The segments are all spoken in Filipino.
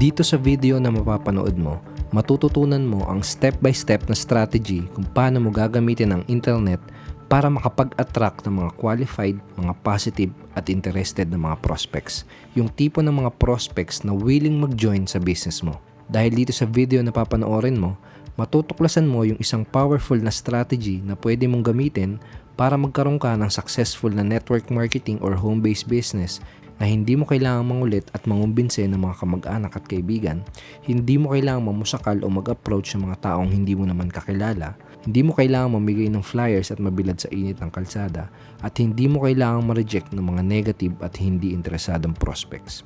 Dito sa video na mapapanood mo, matututunan mo ang step-by-step na strategy kung paano mo gagamitin ang internet para makapag-attract ng mga qualified, mga positive at interested na mga prospects. Yung tipo ng mga prospects na willing mag-join sa business mo. Dahil dito sa video na papanoorin mo, matutuklasan mo yung isang powerful na strategy na pwede mong gamitin para magkaroon ka ng successful na network marketing or home-based business na hindi mo kailangang mangulit at mangumbinse ng mga kamag-anak at kaibigan, hindi mo kailangang mamusakal o mag-approach sa mga taong hindi mo naman kakilala, hindi mo kailangang mamigay ng flyers at mabilad sa init ng kalsada, at hindi mo kailangang ma-reject ng mga negative at hindi interesadong prospects.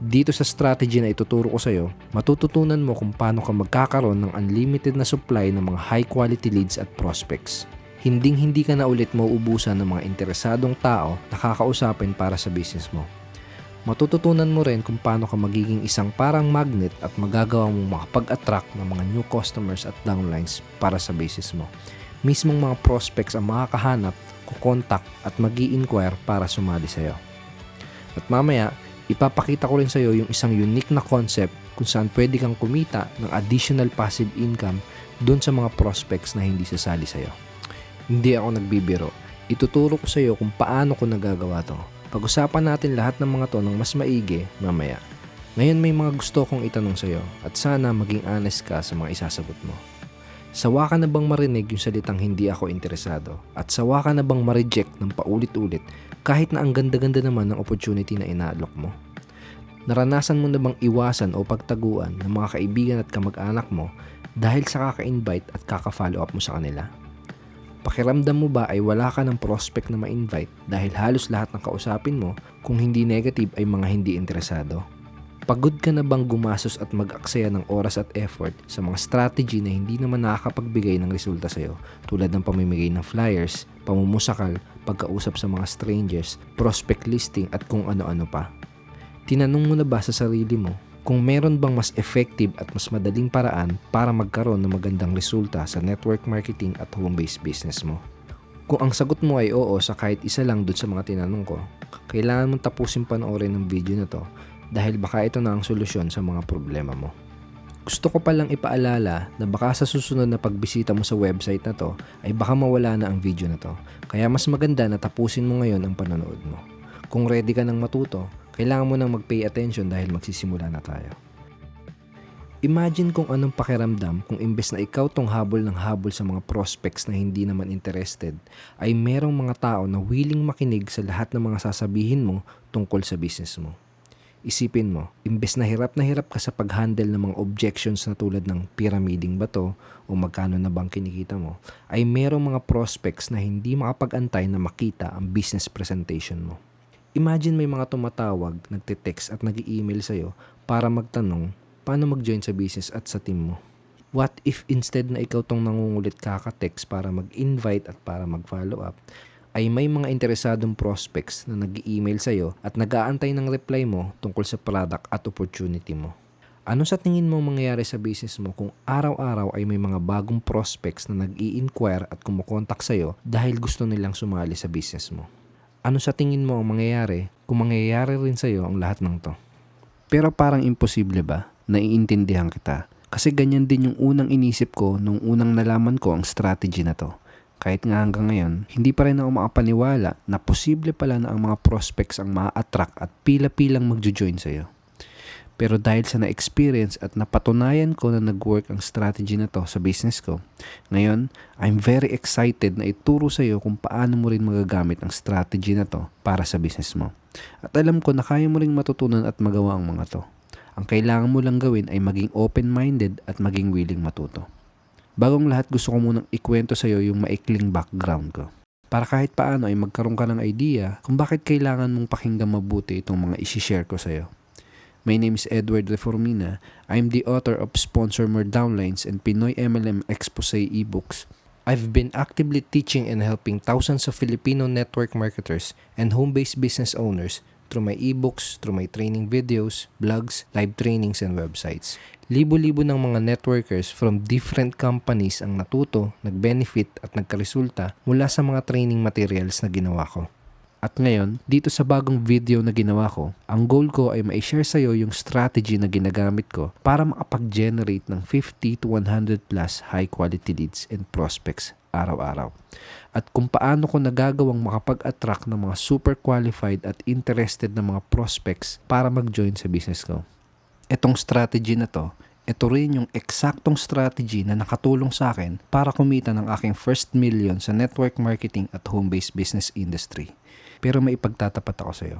Dito sa strategy na ituturo ko sa iyo, matututunan mo kung paano ka magkakaroon ng unlimited na supply ng mga high quality leads at prospects. Hindi ka na ulit mauubusan ng mga interesadong tao na kakausapin para sa business mo. Matututunan mo rin kung paano ka magiging isang parang magnet at magagawa mong makapag-attract ng mga new customers at downlines para sa business mo. Mismong mga prospects ang makakahanap, kukontak at mag-i-inquire para sumali sa iyo. At mamaya, ipapakita ko rin sa iyo yung isang unique na concept kung saan pwede kang kumita ng additional passive income dun sa mga prospects na hindi sasali sa iyo. Hindi ako nagbibiro. Ituturo ko sa iyo kung paano ko nagagawa to. Pag-usapan natin lahat ng mga to ng mas maigi mamaya. Ngayon may mga gusto kong itanong sa iyo at sana maging honest ka sa mga isasagot mo. Sawa ka na bang marinig yung salitang hindi ako interesado? At sawa ka na bang ma-reject ng paulit-ulit kahit na ang ganda-ganda naman ng opportunity na inaalok mo? Naranasan mo na bang iwasan o pagtaguan ng mga kaibigan at kamag-anak mo dahil sa kaka-invite at kaka-follow up mo sa kanila? Pakiramdam mo ba ay wala ka ng prospect na ma-invite dahil halos lahat ng kausapin mo kung hindi negative ay mga hindi interesado? Pagod ka na bang gumasos at mag-aksaya ng oras at effort sa mga strategy na hindi naman nakakapagbigay ng resulta sa iyo tulad ng pamimigay ng flyers, pamumusakal, pagkausap sa mga strangers, prospect listing at kung ano-ano pa? Tinanong mo na ba sa sarili mo kung meron bang mas effective at mas madaling paraan para magkaroon ng magandang resulta sa network marketing at home-based business mo? Kung ang sagot mo ay oo sa kahit isa lang dun sa mga tinanong ko, kailangan mong tapusin panoorin ng video na to dahil baka ito na ang solusyon sa mga problema mo. Gusto ko palang ipaalala na baka sa susunod na pagbisita mo sa website na to ay baka mawala na ang video na to, kaya mas maganda na tapusin mo ngayon ang panonood mo. Kung ready ka nang matuto, kailangan mo nang mag-pay attention dahil magsisimula na tayo. Imagine kung anong pakiramdam kung imbes na ikaw tong habol ng habol sa mga prospects na hindi naman interested, ay merong mga tao na willing makinig sa lahat ng mga sasabihin mo tungkol sa business mo. Isipin mo, imbes na hirap ka sa pag-handle ng mga objections na tulad ng pyramiding ba to o magkano na bang kinikita mo, ay merong mga prospects na hindi makapag-antay na makita ang business presentation mo. Imagine may mga tumatawag, nagte-text at nag-i-email sa'yo para magtanong paano mag-join sa business at sa team mo. What if instead na ikaw tong nangungulit kaka-text para mag-invite at para mag-follow up, ay may mga interesadong prospects na nag-i-email sa'yo at nag-aantay ng reply mo tungkol sa product at opportunity mo? Ano sa tingin mo mangyayari sa business mo kung araw-araw ay may mga bagong prospects na nag-i-inquire at kumukontak sa'yo dahil gusto nilang sumali sa business mo? Ano sa tingin mo ang mangyayari kung mangyayari rin sa'yo ang lahat ng to? Pero parang imposible ba? Naiintindihan kita. Kasi ganyan din yung unang inisip ko nung unang nalaman ko ang strategy na to. Kahit nga hanggang ngayon, hindi pa rin ako makapaniwala na posible pala na ang mga prospects ang ma-attract at pila-pilang magjo-join sa'yo. Pero dahil sa na-experience at napatunayan ko na nag-work ang strategy na to sa business ko, ngayon, I'm very excited na ituro sa iyo kung paano mo rin magagamit ang strategy na to para sa business mo. At alam ko na kaya mo rin matutunan at magawa ang mga to. Ang kailangan mo lang gawin ay maging open-minded at maging willing matuto. Bagong lahat, gusto ko munang ikwento sa iyo yung maikling background ko. Para kahit paano ay magkaroon ka ng idea kung bakit kailangan mong pakinggan mabuti itong mga isi-share ko sa iyo. My name is Edward Reformina. I'm the author of Sponsor More Downlines and Pinoy MLM Expose ebooks. I've been actively teaching and helping thousands of Filipino network marketers and home-based business owners through my ebooks, through my training videos, blogs, live trainings, and websites. Libo-libo ng mga networkers from different companies ang natuto, nag-benefit at nagkaresulta mula sa mga training materials na ginawa ko. At ngayon, dito sa bagong video na ginawa ko, ang goal ko ay ma-share sa'yo yung strategy na ginagamit ko para makapag-generate ng 50 to 100 plus high quality leads and prospects araw-araw. At kung paano ko nagagawang makapag-attract ng mga super qualified at interested na mga prospects para mag-join sa business ko. Etong strategy na to, ito rin yung eksaktong strategy na nakatulong sa akin para kumita ng aking first million sa network marketing at home-based business industry. Pero may ipagtatapat ako sa'yo.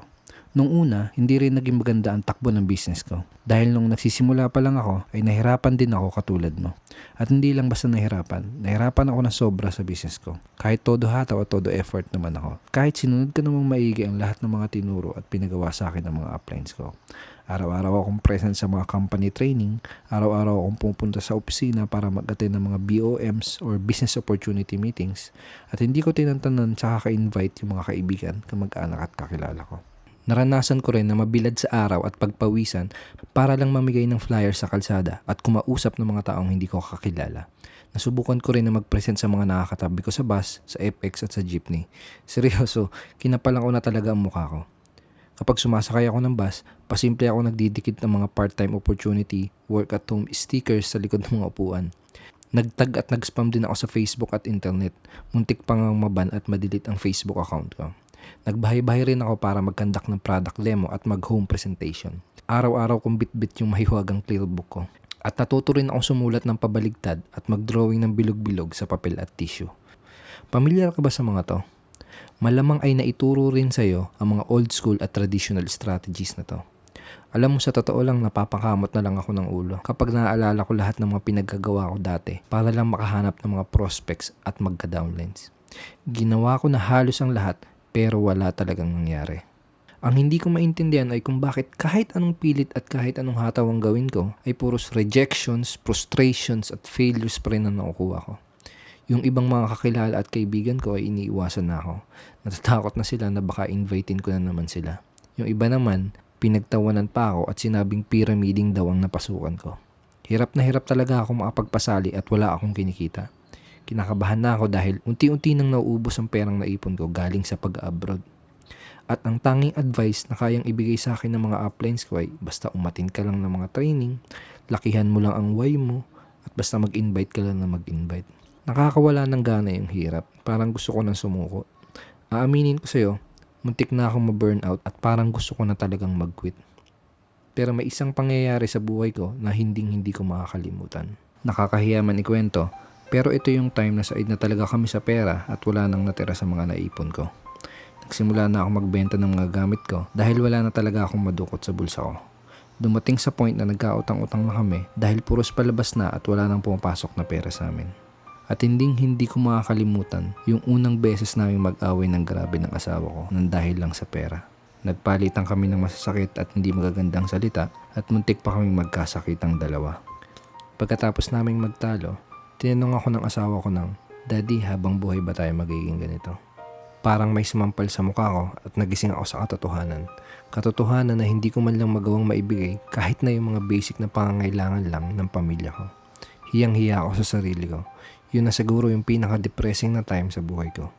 Nung una, hindi rin naging maganda ang takbo ng business ko. Dahil nung nagsisimula pa lang ako, ay nahirapan din ako katulad mo. At hindi lang basta nahirapan ako na sobra sa business ko. Kahit todo hataw at todo effort naman ako. Kahit sinunod ko namang maigi ang lahat ng mga tinuro at pinagawa sa akin ng mga uplines ko. Araw-araw akong present sa mga company training, araw-araw akong pupunta sa opisina para mag-attend ng mga BOMs or business opportunity meetings, at hindi ko tinantanan sa kaka-invite yung mga kaibigan, kamag-anak at kakilala ko. Naranasan ko rin na mabilad sa araw at pagpawisan para lang mamigay ng flyer sa kalsada at kumausap ng mga taong hindi ko kakilala. Nasubukan ko rin na mag-present sa mga nakakatabi ko sa bus, sa FX at sa jeepney. Seryoso, kinapalan ko na talaga ang mukha ko. Kapag sumasakay ako ng bus, pasimple ako nagdidikit ng mga part-time opportunity, work at home stickers sa likod ng mga upuan. Nagtag at nag-spam din ako sa Facebook at internet. Muntik pang maban at madelete ang Facebook account ko. Nagbahay-bahay rin ako para mag-conduct ng product demo at mag-home presentation. Araw-araw kong bit-bit yung mahiwagang clear book ko. At natuto rin ako sumulat ng pabaligtad at mag-drawing ng bilog-bilog sa papel at tissue. Pamilyar ka ba sa mga to? Malamang ay naituro rin sa'yo ang mga old school at traditional strategies na to. Alam mo, sa totoo lang napapakamot na lang ako ng ulo kapag naaalala ko lahat ng mga pinaggagawa ko dati para lang makahanap ng mga prospects at magka-downlines. Ginawa ko na halos ang lahat pero wala talagang nangyari. Ang hindi ko maintindihan ay kung bakit kahit anong pilit at kahit anong hataw ang gawin ko ay puros rejections, frustrations at failures pa rin ang nakukuha ko. Yung ibang mga kakilala at kaibigan ko ay iniiwasan na ako. Natatakot na sila na baka invitin ko na naman sila. Yung iba naman, pinagtawanan pa ako at sinabing pyramiding daw ang napasukan ko. Hirap na hirap talaga ako makapagpasali at wala akong kinikita. Kinakabahan na ako dahil unti-unti nang nauubos ang perang naipon ko galing sa pag-abroad. At ang tanging advice na kayang ibigay sa akin ng mga uplines ko ay basta umatin ka lang ng mga training, lakihan mo lang ang why mo, at basta mag-invite ka lang na mag-invite. Nakakawala ng gana yung hirap. Parang gusto ko nang sumuko. Aaminin ko sa'yo, muntik na akong ma-burnout at parang gusto ko na talagang mag-quit. Pero may isang pangyayari sa buhay ko na hindi ko makakalimutan. Nakakahiya man ikwento, pero ito yung time na said na talaga kami sa pera at wala nang natira sa mga naipon ko. Nagsimula na ako magbenta ng mga gamit ko dahil wala na talaga akong madukot sa bulsa ko. Dumating sa point na nagkautang-utang na kami dahil puros palabas na at wala nang pumapasok na pera sa amin. At hindi ko makakalimutan yung unang beses namin mag-away ng grabe ng asawa ko nang dahil lang sa pera. Nagpalitan kami ng masasakit at hindi magagandang salita at muntik pa kaming magkasakit ang dalawa. Pagkatapos naming magtalo, tinanong ako ng asawa ko ng, "Daddy, habang buhay ba tayo magiging ganito?" Parang may sumampal sa mukha ko at nagising ako sa katotohanan. Katotohanan na hindi ko man lang magawang maibigay kahit na yung mga basic na pangangailangan lang ng pamilya ko. Hiyang-hiya ako sa sarili ko. Yun na siguro yung pinaka-depressing na time sa buhay ko.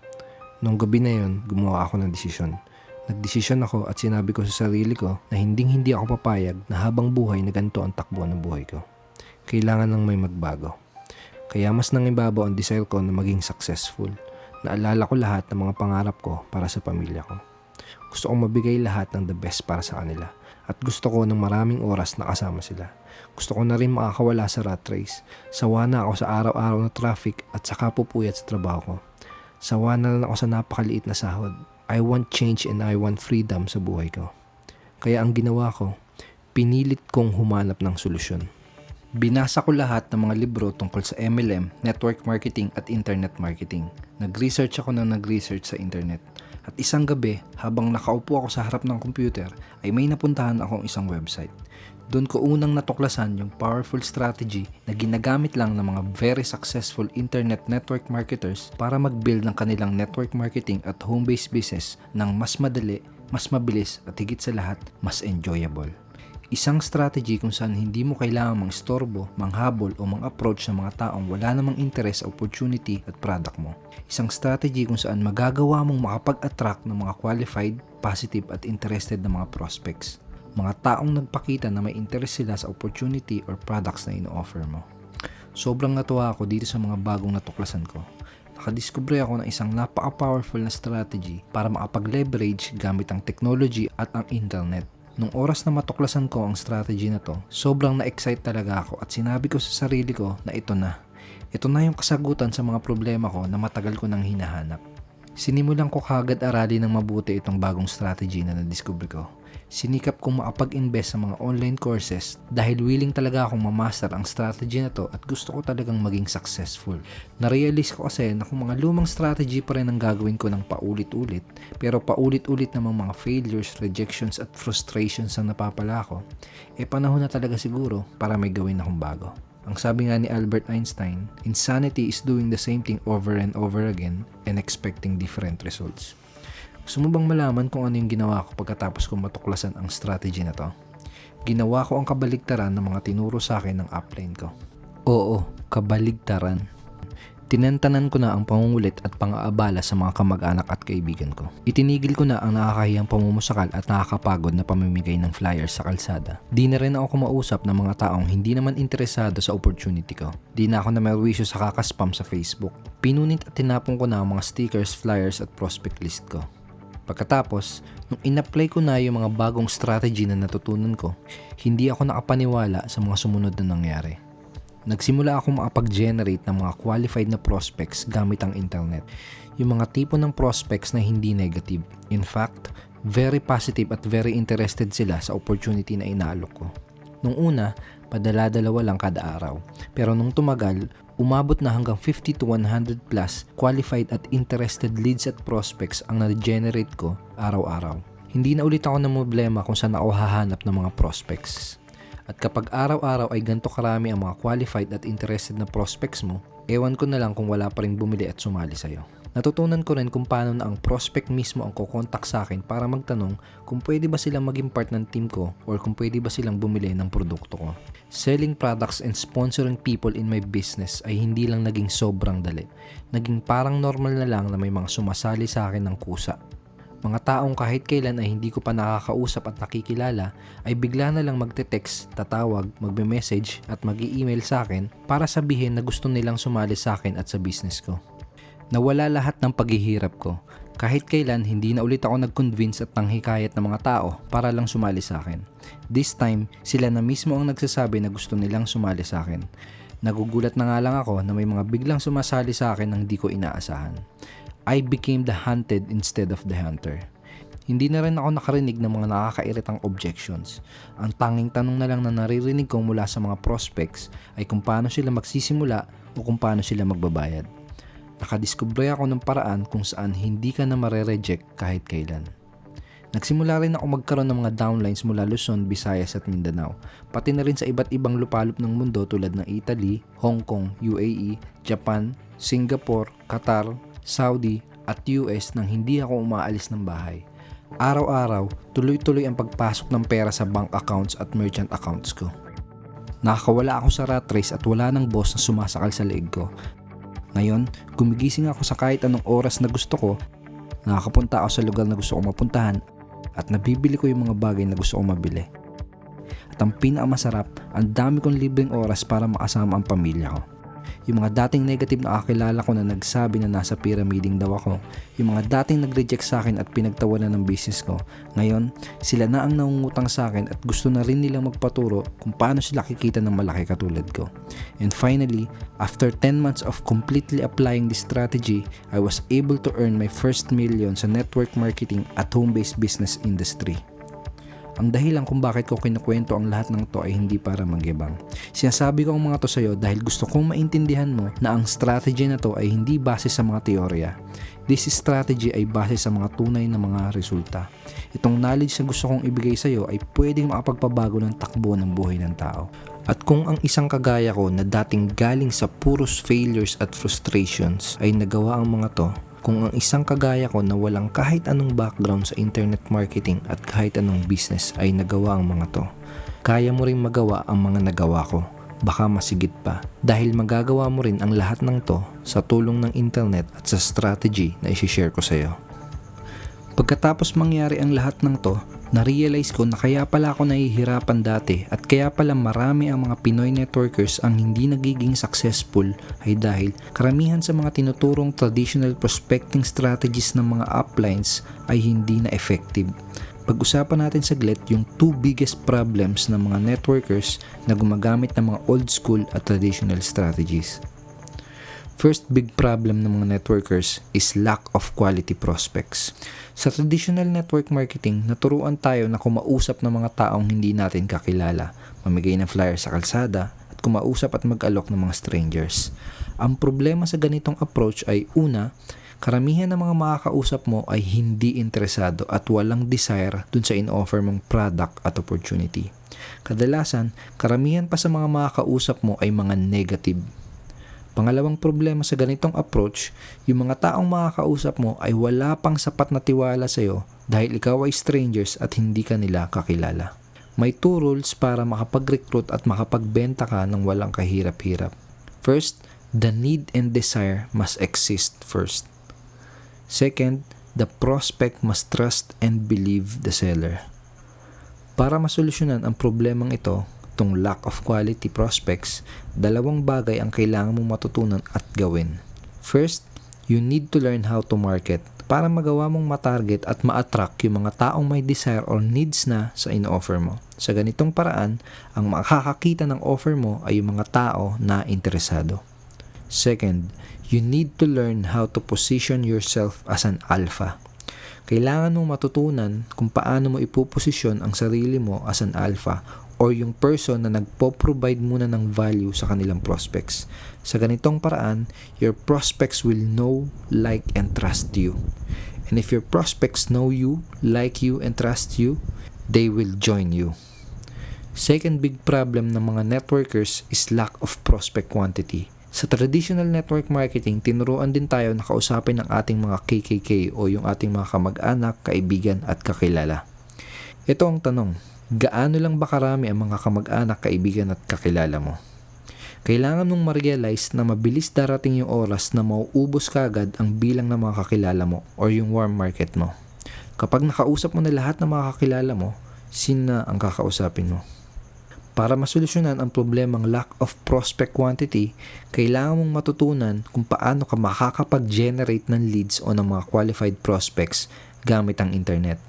Nung gabi na yun, gumawa ako ng desisyon. Nagdesisyon ako at sinabi ko sa sarili ko na hindi ako papayag na habang buhay na ganito ang takbo ng buhay ko. Kailangan lang may magbago. Kaya mas nangibabaw ang desire ko na maging successful. Naalala ko lahat ng mga pangarap ko para sa pamilya ko. Gusto kong mabigay lahat ng the best para sa kanila. At gusto ko ng maraming oras na kasama sila. Gusto ko na rin makakawala sa rat race. Sawa na ako sa araw-araw na traffic at saka pupuyat sa trabaho ko. Sawa na lang ako sa napakaliit na sahod. I want change and I want freedom sa buhay ko. Kaya ang ginawa ko, pinilit kong humanap ng solusyon. Binasa ko lahat ng mga libro tungkol sa MLM, network marketing at internet marketing. Nag-research ako ng nag-research sa internet. At isang gabi, habang nakaupo ako sa harap ng computer, ay may napuntahan akong isang website. Doon ko unang natuklasan yung powerful strategy na ginagamit lang ng mga very successful internet network marketers para mag-build ng kanilang network marketing at home-based business ng mas madali, mas mabilis at higit sa lahat, mas enjoyable. Isang strategy kung saan hindi mo kailangang mang-istorbo, manghabol o mang-approach ng mga taong wala namang interest, opportunity at product mo. Isang strategy kung saan magagawa mong makapag-attract ng mga qualified, positive at interested na mga prospects. Mga taong nagpakita na may interest sila sa opportunity or products na ino-offer mo. Sobrang natuwa ako dito sa mga bagong natuklasan ko. Nakadiskubre ako ng isang napaka-powerful na strategy para makapag-leverage gamit ang technology at ang internet. Nung oras na matuklasan ko ang strategy na to, sobrang na-excite talaga ako at sinabi ko sa sarili ko na ito na. Ito na yung kasagutan sa mga problema ko na matagal ko nang hinahanap. Sinimulan ko kagad aralin ng mabuti itong bagong strategy na nadiskubre ko. Sinikap kong makapag-invest sa mga online courses dahil willing talaga akong mamaster ang strategy na to at gusto ko talagang maging successful. Narealize ko kasi na kung mga lumang strategy pa rin ang gagawin ko ng paulit-ulit, pero paulit-ulit namang mga failures, rejections at frustrations ang napapala ko, panahon na talaga siguro para may gawin akong bago. Ang sabi nga ni Albert Einstein, insanity is doing the same thing over and over again and expecting different results. Gusto mo bang malaman kung ano yung ginawa ko pagkatapos kong matuklasan ang strategy na to? Ginawa ko ang kabaligtaran ng mga tinuro sa akin ng upline ko. Oo, kabaligtaran. Tinantanan ko na ang pangungulit at pang-aabala sa mga kamag-anak at kaibigan ko. Itinigil ko na ang nakakahiyang pamumusakal at nakakapagod na pamimigay ng flyers sa kalsada. Di na rin ako kumausap ng mga taong hindi naman interesado sa opportunity ko. Di na ako na merwisyo sa kakaspam sa Facebook. Pinunit at tinapon ko na ang mga stickers, flyers at prospect list ko. Pagkatapos, nung in-apply ko na yung mga bagong strategy na natutunan ko, hindi ako nakapaniwala sa mga sumunod na nangyari. Nagsimula akong makapag-generate ng mga qualified na prospects gamit ang internet. Yung mga tipo ng prospects na hindi negative. In fact, very positive at very interested sila sa opportunity na inaalok ko. Nung una, padala-dalawa lang kada araw. Pero nung tumagal, umabot na hanggang 50 to 100 plus qualified at interested leads at prospects ang na-generate ko araw-araw. Hindi na ulit ako ng problema kung saan ako hahanap ng mga prospects. At kapag araw-araw ay ganito karami ang mga qualified at interested na prospects mo, ewan ko na lang kung wala pa rin bumili at sumali sa'yo. Natutunan ko rin kung paano na ang prospect mismo ang kukontak sa akin para magtanong kung pwede ba silang maging part ng team ko or kung pwede ba silang bumili ng produkto ko. Selling products and sponsoring people in my business ay hindi lang naging sobrang dali. Naging parang normal na lang na may mga sumasali sa akin ng kusa. Mga taong kahit kailan ay hindi ko pa nakakausap at nakikilala ay bigla na lang magte-text, tatawag, magbe-message at mag-i-email sa akin para sabihin na gusto nilang sumali sa akin at sa business ko. Nawala lahat ng paghihirap ko. Kahit kailan hindi na ulit ako nag-convince at nanghikayat ng mga tao para lang sumali sa akin. This time, sila na mismo ang nagsasabi na gusto nilang sumali sa akin. Nagugulat na nga lang ako na may mga biglang sumasali sa akin nang di ko inaasahan. I became the hunted instead of the hunter. Hindi na rin ako nakarinig ng mga nakakairitang objections. Ang tanging tanong na lang na naririnig ko mula sa mga prospects ay kung paano sila magsisimula o kung paano sila magbabayad. Nakadiskubre ako ng paraan kung saan hindi ka na mare-reject kahit kailan. Nagsimula rin ako magkaroon ng mga downlines mula Luzon, Visayas at Mindanao, pati na rin sa iba't ibang lupalop ng mundo tulad ng Italy, Hong Kong, UAE, Japan, Singapore, Qatar, Saudi at US nang hindi ako umaalis ng bahay. Araw-araw, tuloy-tuloy ang pagpasok ng pera sa bank accounts at merchant accounts ko. Nakakawala ako sa rat race at wala ng boss na sumasakal sa leeg ko. Ngayon, gumigising ako sa kahit anong oras na gusto ko, nakakapunta ako sa lugar na gusto ko mapuntahan at nabibili ko yung mga bagay na gusto ko mabili. At ang pinakamasarap, ang dami kong libreng oras para makasama ang pamilya ko. Yung mga dating negative na kakilala ko na nagsabi na nasa pyramiding daw ako, yung mga dating nag-reject sa akin at pinagtawanan ng business ko, ngayon sila na ang nangungutang sa akin at gusto na rin nilang magpaturo kung paano sila kikita ng malaki katulad ko. And finally, after 10 months of completely applying this strategy, I was able to earn my first million sa network marketing at home-based business industry. Ang dahilan kung bakit ko kinukwento ang lahat ng to ay hindi para magyabang. Sinasabi ko ang mga to sa iyo dahil gusto kong maintindihan mo na ang strategy na to ay hindi base sa mga teorya. This strategy ay base sa mga tunay na mga resulta. Itong knowledge na gusto kong ibigay sa iyo ay pwedeng makapagpabago ng takbo ng buhay ng tao. At kung ang isang kagaya ko na dating galing sa puros failures at frustrations ay nagawa ang mga to, kung ang isang kagaya ko na walang kahit anong background sa internet marketing at kahit anong business ay nagawa ang mga to, Kaya mo rin magawa ang mga nagawa ko. Baka masigit pa. Dahil magagawa mo rin ang lahat ng to sa tulong ng internet at sa strategy na isi-share ko sa iyo. Pagkatapos mangyari ang lahat ng to, na-realize ko na kaya pala ako nahihirapan dati at kaya pala marami ang mga Pinoy networkers ang hindi nagiging successful ay dahil karamihan sa mga tinuturong traditional prospecting strategies ng mga uplines ay hindi na effective. Pag-usapan natin saglit yung two biggest problems ng mga networkers na gumagamit ng mga old school at traditional strategies. First big problem ng mga networkers is lack of quality prospects. Sa traditional network marketing, naturuan tayo na kumausap ng mga taong hindi natin kakilala, mamigay ng flyer sa kalsada, at kumausap at mag-alok ng mga strangers. Ang problema sa ganitong approach ay una, karamihan ng mga makakausap mo ay hindi interesado at walang desire dun sa in-offer mong product at opportunity. Kadalasan, karamihan pa sa mga makakausap mo ay mga negative. Pangalawang problema sa ganitong approach, yung mga taong makakausap mo ay wala pang sapat na tiwala sa iyo dahil ikaw ay strangers at hindi ka nila kakilala. May two rules para makapag-recruit at makapagbenta ka ng walang kahirap-hirap. First, the need and desire must exist first. Second, the prospect must trust and believe the seller. Para masolusyonan ang problemang ito, itong lack of quality prospects, dalawang bagay ang kailangan mong matutunan at gawin. First, you need to learn how to market para magawa mong matarget at ma-attract yung mga taong may desire or needs na sa in-offer mo. Sa ganitong paraan, ang makakakita ng offer mo ay yung mga tao na interesado. Second, you need to learn how to position yourself as an alpha. Kailangan mong matutunan kung paano mo ipoposisyon ang sarili mo as an alpha or yung person na nagpo-provide muna ng value sa kanilang prospects. Sa ganitong paraan, your prospects will know, like, and trust you. And if your prospects know you, like you, and trust you, they will join you. Second big problem ng mga networkers is lack of prospect quantity. Sa traditional network marketing, tinuruan din tayo na kausapin ng ating mga KKK o yung ating mga kamag-anak, kaibigan at kakilala. Ito ang tanong, gaano lang ba karami ang mga kamag-anak, kaibigan at kakilala mo? Kailangan mong ma-realize na mabilis darating yung oras na mauubos kagad ang bilang ng mga kakilala mo or yung warm market mo. Kapag nakausap mo na lahat ng mga kakilala mo, sino ang kakausapin mo? Para masolusyonan ang problemang lack of prospect quantity, kailangan mong matutunan kung paano ka makakapag-generate ng leads o ng mga qualified prospects gamit ang internet.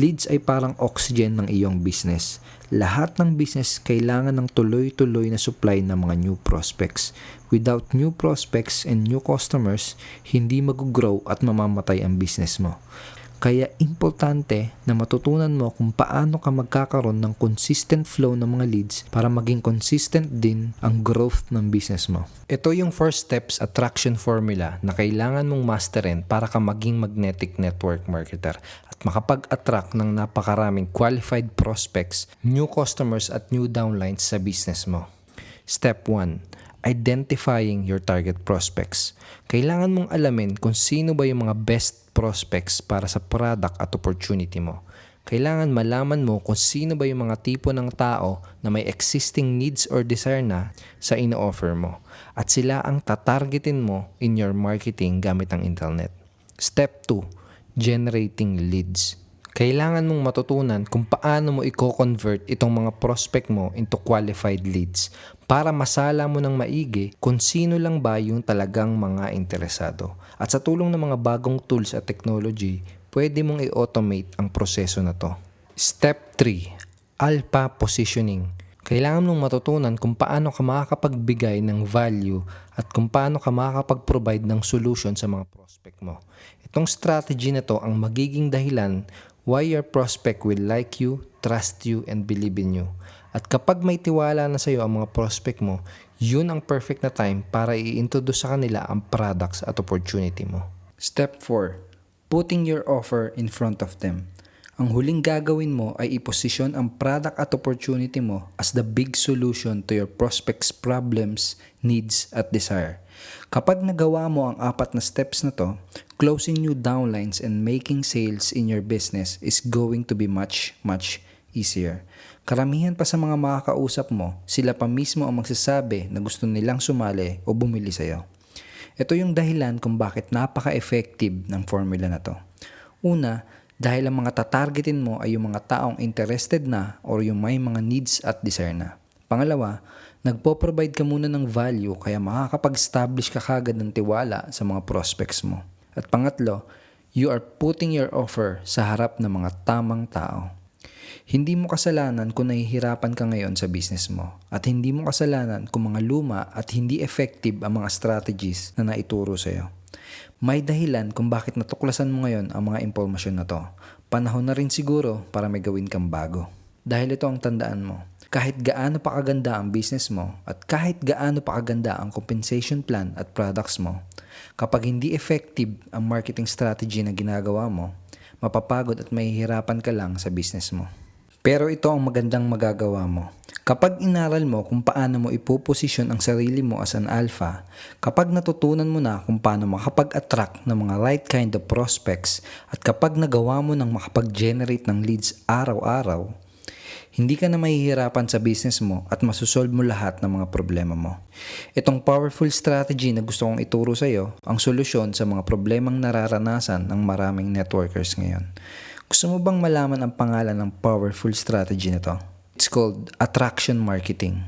Leads ay parang oxygen ng iyong business. Lahat ng business kailangan ng tuloy-tuloy na supply ng mga new prospects. Without new prospects and new customers, hindi mag-grow at mamamatay ang business mo. Kaya importante na matutunan mo kung paano ka magkakaroon ng consistent flow ng mga leads para maging consistent din ang growth ng business mo. Ito yung first steps attraction formula na kailangan mong masterin para ka maging magnetic network marketer at makapag-attract ng napakaraming qualified prospects, new customers at new downlines sa business mo. Step 1. Identifying your target prospects. Kailangan mong alamin kung sino ba yung mga best prospects para sa product at opportunity mo. Kailangan malaman mo kung sino ba yung mga tipo ng tao na may existing needs or desire na sa ino-offer mo at sila ang tatargetin mo in your marketing gamit ang internet. Step 2. Generating leads. Kailangan mong matutunan kung paano mo i-convert itong mga prospect mo into qualified leads para masala mo ng maigi kung sino lang ba yung talagang mga interesado. At sa tulong ng mga bagong tools at technology, pwede mong i-automate ang proseso na to. Step 3. Alpha Positioning. Kailangan mong matutunan kung paano ka makakapagbigay ng value at kung paano ka makakapag-provide ng solution sa mga prospect mo. Itong strategy na to ang magiging dahilan why your prospect will like you, trust you, and believe in you. At kapag may tiwala na sa iyo ang mga prospect mo, yun ang perfect na time para i-introduce sa kanila ang products at opportunity mo. Step 4. Putting your offer in front of them. Ang huling gagawin mo ay iposisyon ang product at opportunity mo as the big solution to your prospect's problems, needs, at desire. Kapag nagawa mo ang 4 na steps na to, closing new downlines and making sales in your business is going to be much, much easier. Karamihan pa sa mga makakausap mo, sila pa mismo ang magsasabi na gusto nilang sumali o bumili sa'yo. Ito yung dahilan kung bakit napaka-effective ng formula na to. Una, dahil ang mga tatargetin mo ay yung mga taong interested na or yung may mga needs at desire na. Pangalawa, nagpo-provide ka muna ng value kaya makakapag-establish ka kagad ng tiwala sa mga prospects mo. At pangatlo, you are putting your offer sa harap ng mga tamang tao. Hindi mo kasalanan kung nahihirapan ka ngayon sa business mo at hindi mo kasalanan kung mga luma at hindi effective ang mga strategies na naituro sa'yo. May dahilan kung bakit natuklasan mo ngayon ang mga impormasyon na to. Panahon na rin siguro para may gawin kang bago. Dahil ito ang tandaan mo, kahit gaano pa kaganda ang business mo at kahit gaano pa kaganda ang compensation plan at products mo, kapag hindi effective ang marketing strategy na ginagawa mo, mapapagod at mahihirapan ka lang sa business mo. Pero ito ang magandang magagawa mo. Kapag inaral mo kung paano mo ipoposisyon ang sarili mo as an alpha, kapag natutunan mo na kung paano makapag-attract ng mga right kind of prospects, at kapag nagawa mo ng makapag-generate ng leads araw-araw, hindi ka na mahihirapan sa business mo at masusolve mo lahat ng mga problema mo. Itong powerful strategy na gusto kong ituro sa iyo ang solusyon sa mga problemang nararanasan ng maraming networkers ngayon. Gusto mo bang malaman ang pangalan ng powerful strategy na to? It's called attraction marketing.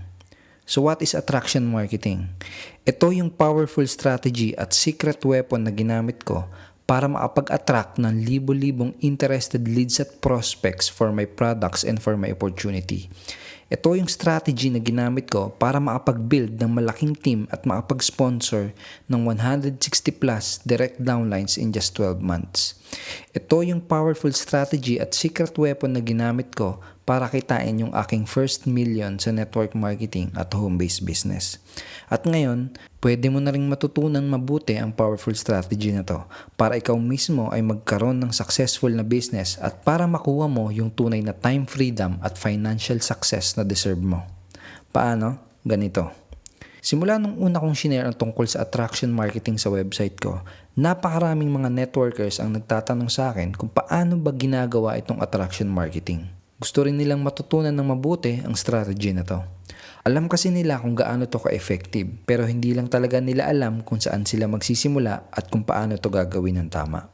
So what is attraction marketing? Ito yung powerful strategy at secret weapon na ginamit ko para makapag-attract ng libo-libong interested leads at prospects for my products and for my opportunity. Ito yung strategy na ginamit ko para makapag-build ng malaking team at makapag-sponsor ng 160 plus direct downlines in just 12 months. Ito yung powerful strategy at secret weapon na ginamit ko para kitain yung aking first million sa network marketing at home-based business. At ngayon, pwede mo na ring matutunan mabuti ang powerful strategy na to para ikaw mismo ay magkaroon ng successful na business at para makuha mo yung tunay na time freedom at financial success na deserve mo. Paano? Ganito. Simula nung una kong shinare ang tungkol sa attraction marketing sa website ko, napakaraming mga networkers ang nagtatanong sa akin kung paano ba ginagawa itong attraction marketing. Gusto rin nilang matutunan ng mabuti ang strategy na to. Alam kasi nila kung gaano to ka-effective pero hindi lang talaga nila alam kung saan sila magsisimula at kung paano to gagawin ng tama.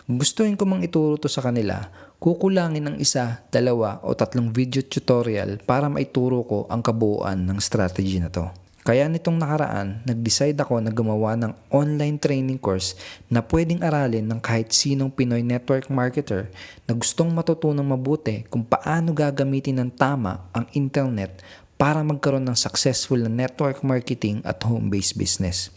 Kung gustuin ko mang ituro to sa kanila, kukulangin ng 1, 2 o 3 video tutorial para maituro ko ang kabuuan ng strategy na to. Kaya nitong nakaraan, nag-decide ako na gumawa ng online training course na pwedeng aralin ng kahit sinong Pinoy network marketer na gustong matutunang mabuti kung paano gagamitin ng tama ang internet para magkaroon ng successful na network marketing at home-based business.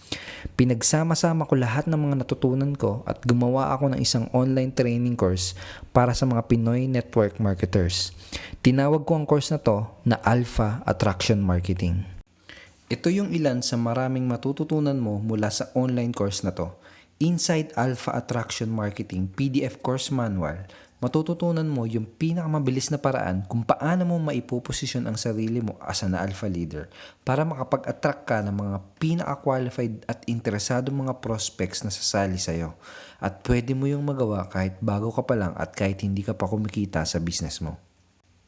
Pinagsama-sama ko lahat ng mga natutunan ko at gumawa ako ng isang online training course para sa mga Pinoy network marketers. Tinawag ko ang course na to na Alpha Attraction Marketing. Ito yung ilan sa maraming matututunan mo mula sa online course na to. Inside Alpha Attraction Marketing PDF Course Manual, matututunan mo yung pinakamabilis na paraan kung paano mo maipoposisyon ang sarili mo as an alpha leader para makapag-attract ka ng mga pinaka-qualified at interesadong mga prospects na sasali sa'yo. At pwede mo yung magawa kahit bago ka pa lang at kahit hindi ka pa kumikita sa business mo.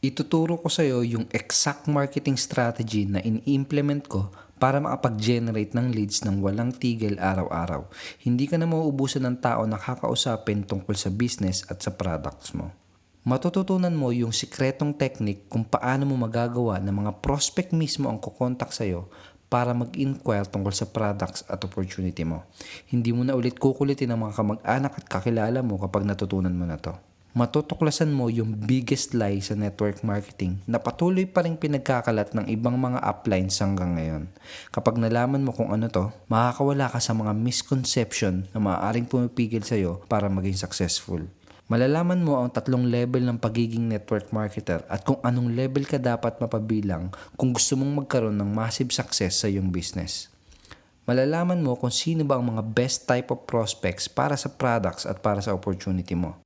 Ituturo ko sa iyo yung exact marketing strategy na in-implement ko para makapag-generate ng leads ng walang tigil araw-araw. Hindi ka na mauubusan ng tao na kakausapin tungkol sa business at sa products mo. Matututunan mo yung sikretong technique kung paano mo magagawa na mga prospect mismo ang kukontak sa iyo para mag-inquire tungkol sa products at opportunity mo. Hindi mo na ulit kukulitin ang mga kamag-anak at kakilala mo kapag natutunan mo na to. Matutuklasan mo yung biggest lie sa network marketing na patuloy pa rin pinagkakalat ng ibang mga uplines hanggang ngayon. Kapag nalaman mo kung ano to, makakawala ka sa mga misconception na maaaring pumipigil sa'yo para maging successful. Malalaman mo ang 3 level ng pagiging network marketer at kung anong level ka dapat mapabilang kung gusto mong magkaroon ng massive success sa iyong business. Malalaman mo kung sino ba ang mga best type of prospects para sa products at para sa opportunity mo.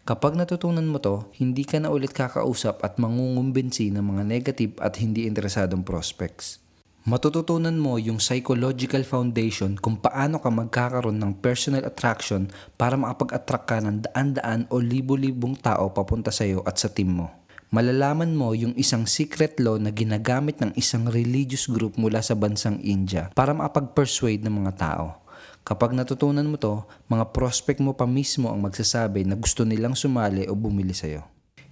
Kapag natutunan mo to, hindi ka na ulit kakausap at mangungumbinsi ng mga negative at hindi interesadong prospects. Matututunan mo yung psychological foundation kung paano ka magkakaroon ng personal attraction para makapag-attract ka ng daan-daan o libo-libong tao papunta sa iyo at sa team mo. Malalaman mo yung isang secret law na ginagamit ng isang religious group mula sa bansang India para makapag-persuade ng mga tao. Kapag natutunan mo to, mga prospect mo pa mismo ang magsasabi na gusto nilang sumali o bumili sa'yo.